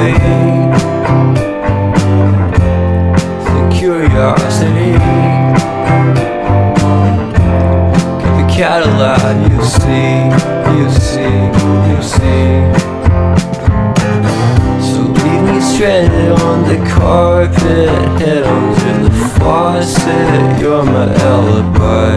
be. The curiosity, give the cat a laugh. You see, you see, you see. So leave me stranded on the carpet, head under the faucet. You're my alibi.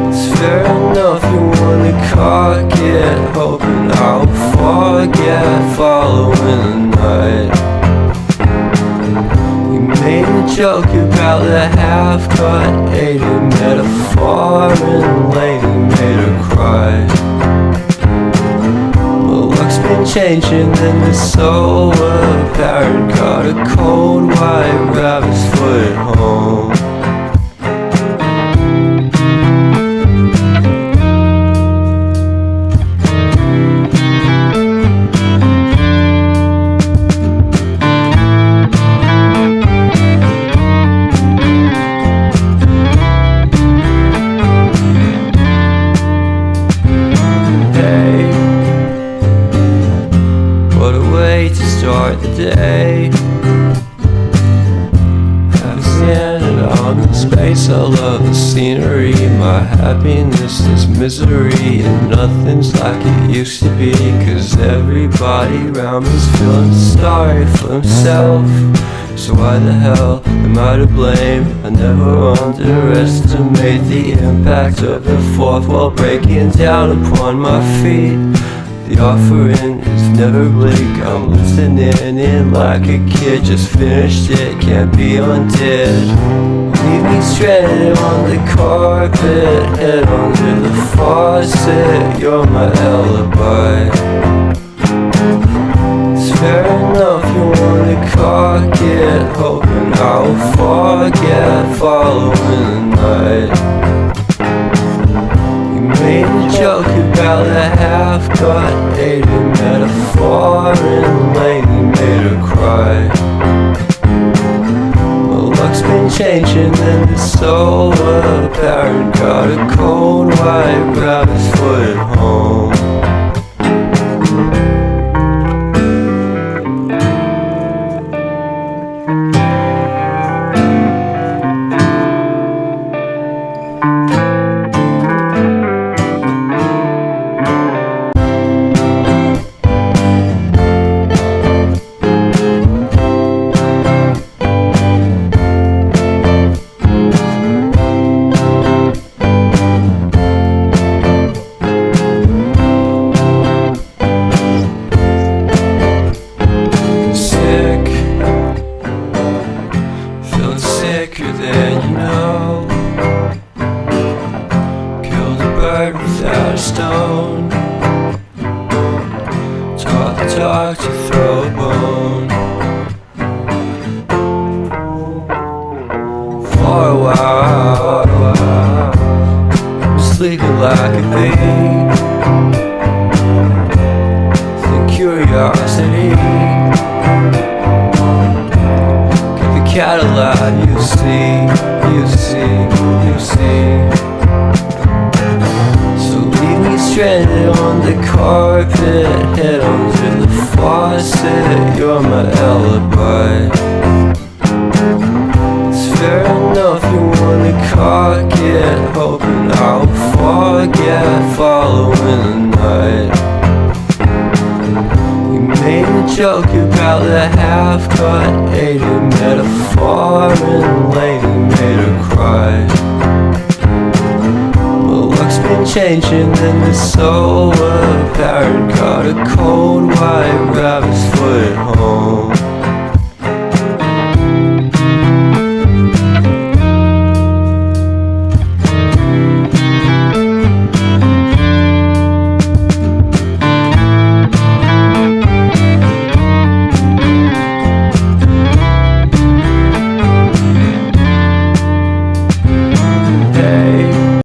It's fair enough you wanna cock it, hoping I'll forget following the night. You made a joke about the half-cut, ate a metaphor and lady made her cry. Well, luck's been changing and it's so apparent. Got a cold white rabbit's foot at home. What a way to start the day. Have standing on in space. I love the scenery. My happiness is misery, and nothing's like it used to be. 'Cause everybody around me's feeling sorry for himself. So why the hell am I to blame? I never underestimate the impact of the fourth wall breaking down upon my feet. The offering is never bleak. I'm listening in like a kid. Just finished it, can't be undid. Leave me stranded on the carpet, head under the faucet. You're my alibi. It's fair enough you wanna cock it, hoping I'll forget following the night. Made a joke about the half-cut, ate a metaphor and lady made her cry. Well, luck's been changing and it's so apparent. Got a cold white rabbit's foot at home. Sicker than you know. Killed a bird without a stone. Taught the dog to throw a bone. For a while, sleeping like a bee. The curiosity, cat a laugh. You see, you see, you see. So leave me stranded on the carpet, head under the faucet. You're my alibi. It's fair enough you wanna cock it, hoping I'll forget following the night. Made a joke about the half-cut, ate a metaphor and lady made her cry. Well, luck's been changing and it's so apparent. Got a cold white rabbit's foot at home.